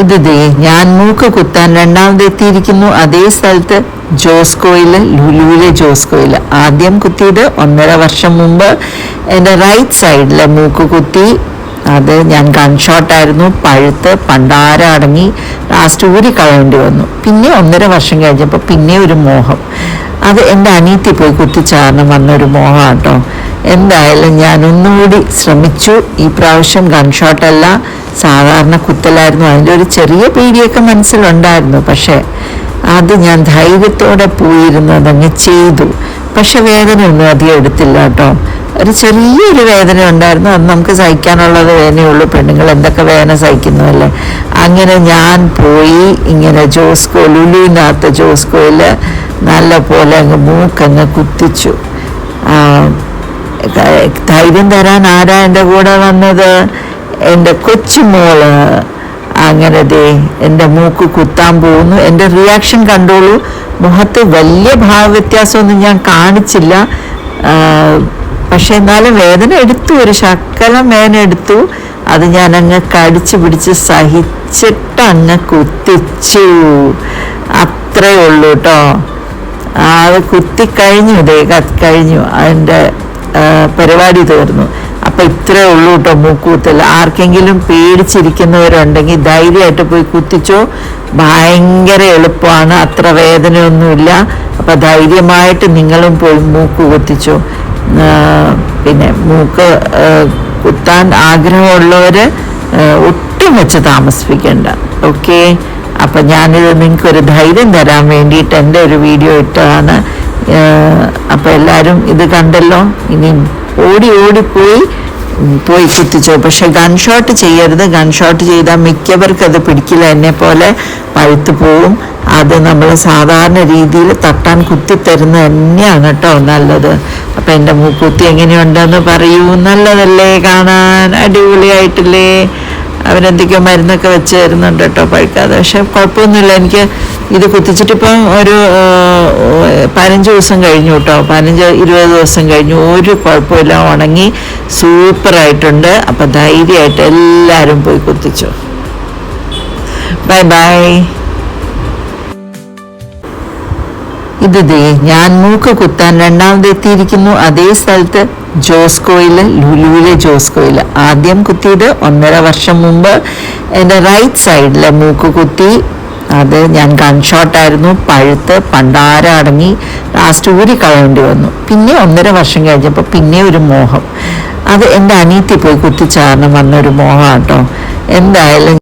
ഇത് ദേ ഞാൻ മൂക്ക് കുത്താൻ രണ്ടാമതെത്തിയിരിക്കുന്നു. അതേ സ്ഥലത്ത് ജോസ്കോയില്, ലുലുവിലെ ജോസ്കോയില്. ആദ്യം കുത്തിയത് 1.5 വർഷം മുമ്പ് എൻ്റെ റൈറ്റ് സൈഡിലെ മൂക്ക് കുത്തി. അത് ഞാൻ ഗൺ ഷോട്ടായിരുന്നു. പഴുത്ത് പണ്ടാര അടങ്ങി ലാസ്റ്റ് ഊരി കളയേണ്ടി വന്നു. പിന്നെ 1.5 വർഷം കഴിഞ്ഞപ്പോൾ പിന്നെ ഒരു മോഹം. അത് എൻ്റെ അനിയത്തി പോയി കുത്തിച്ചാരണം വന്നൊരു മോഹം കേട്ടോ. എന്തായാലും ഞാൻ ഒന്നുകൂടി ശ്രമിച്ചു. ഈ പ്രാവശ്യം ഗൺ ഷോട്ടല്ല, സാധാരണ കുത്തലായിരുന്നു. അതിൻ്റെ ഒരു ചെറിയ പേടിയൊക്കെ മനസ്സിലുണ്ടായിരുന്നു. പക്ഷേ അത് ഞാൻ ധൈര്യത്തോടെ പോയിരുന്നതങ്ങ് ചെയ്തു. പക്ഷെ വേദനയൊന്നും അധികം എടുത്തില്ല കേട്ടോ. ഒരു ചെറിയൊരു വേദന ഉണ്ടായിരുന്നു. അത് നമുക്ക് സഹിക്കാനുള്ളത് വേദനയുള്ളൂ. പെണ്ണുങ്ങൾ എന്തൊക്കെ വേദന സഹിക്കുന്നുവല്ലേ. അങ്ങനെ ഞാൻ പോയി ഇങ്ങനെ ജോസ്കോ, ലുലുവിനകത്ത് ജോസ്കോയിൽ നല്ല പോലെ അങ്ങ് മൂക്കങ്ങ് കുത്തിച്ചു. ധൈര്യം തരാൻ ആരാ എൻ്റെ കൂടെ വന്നത്? എൻ്റെ കൊച്ചുമോള്. അങ്ങനെ ദേ എൻ്റെ മൂക്ക് കുത്താൻ പോകുന്നു. എൻ്റെ റിയാക്ഷൻ കണ്ടോളൂ. മുഖത്ത് വലിയ ഭാവവ്യത്യാസമൊന്നും ഞാൻ കാണിച്ചില്ല. പക്ഷെ എന്നാലും വേദന എടുത്തു, ഒരു ശകലം വേദന എടുത്തു. അത് ഞാൻ അങ്ങ് കടിച്ചു പിടിച്ച് സഹിച്ചിട്ട് അങ്ങ് കുത്തിച്ചു. അത്രേ ഉള്ളൂ കേട്ടോ. അത് കുത്തിക്കഴിഞ്ഞു, കഴിഞ്ഞു, അതിൻ്റെ പരിപാടി തീർന്നു. അപ്പം ഇത്രേ ഉള്ളൂ കേട്ടോ മൂക്കൂത്തൽ. ആർക്കെങ്കിലും പേടിച്ചിരിക്കുന്നവരുണ്ടെങ്കിൽ ധൈര്യമായിട്ട് പോയി കുത്തിച്ചോ. ഭയങ്കര എളുപ്പമാണ്, അത്ര വേദനയൊന്നുമില്ല. അപ്പം ധൈര്യമായിട്ട് നിങ്ങളും പോയി മൂക്ക് കുത്തിച്ചോ. പിന്നെ മൂക്ക് കുത്താൻ ആഗ്രഹമുള്ളവർ ഒട്ടും വെച്ച് താമസിപ്പിക്കേണ്ട. ഓക്കെ, അപ്പം ഞാനിത് നിങ്ങൾക്കൊരു ധൈര്യം തരാൻ വേണ്ടിയിട്ട് എൻ്റെ ഒരു വീഡിയോ ഇട്ടതാണ്. അപ്പം എല്ലാവരും ഇത് കണ്ടല്ലോ. ഇനി ഓടിപ്പോയി കുത്തിച്ചോ. പക്ഷെ ഗൺ ഷോട്ട് ചെയ്യരുത്. ഗൺ ഷോട്ട് ചെയ്താൽ മിക്കവർക്ക് അത് പിടിക്കില്ല. എന്നെ പോലെ പഴുത്തു പോവും. അത് നമ്മൾ സാധാരണ രീതിയിൽ തട്ടാൻ കുത്തിത്തരുന്നത് തന്നെയാണ് കേട്ടോ നല്ലത്. അപ്പം എൻ്റെ മൂക്കുത്തി എങ്ങനെയുണ്ടെന്ന് പറയൂ. നല്ലതല്ലേ കാണാൻ? അടിപൊളിയായിട്ടില്ലേ? അവരെന്തൊക്കെയോ മരുന്നൊക്കെ വെച്ച് തരുന്നുണ്ട് കേട്ടോ പഴുക്കാതെ. പക്ഷെ കുഴപ്പമൊന്നുമില്ല. എനിക്ക് ഇത് കുത്തിച്ചിട്ടിപ്പം ഒരു 15 ദിവസം കഴിഞ്ഞു കേട്ടോ. 15-20 ദിവസം കഴിഞ്ഞു. ഒരു കുഴപ്പമില്ല, ഉണങ്ങി സൂപ്പറായിട്ടുണ്ട്. അപ്പം ധൈര്യമായിട്ട് എല്ലാവരും പോയി കുത്തിച്ചു. Bye bye. ഇത് ദേ ഞാൻ മൂക്ക് കുത്താൻ രണ്ടാമതെത്തിയിരിക്കുന്നു. അതേ സ്ഥലത്ത് ജോസ്കോയില്, ലുലുവിലെ ജോസ്കോയില്. ആദ്യം കുത്തിയത് 1.5 വർഷം മുമ്പ് എൻ്റെ റൈറ്റ് സൈഡിലെ മൂക്ക് കുത്തി. അത് ഞാൻ ഗൺ ഷോട്ടായിരുന്നു. പഴുത്ത് പണ്ടാര അടങ്ങി ലാസ്റ്റ് ഊരി കളയേണ്ടി വന്നു. പിന്നെ 1.5 വർഷം കഴിഞ്ഞപ്പോൾ പിന്നെ ഒരു മോഹം. അത് എൻ്റെ അനിയത്തി പോയി കുത്തിച്ചാരണം വന്നൊരു മോഹം കേട്ടോ. എന്തായാലും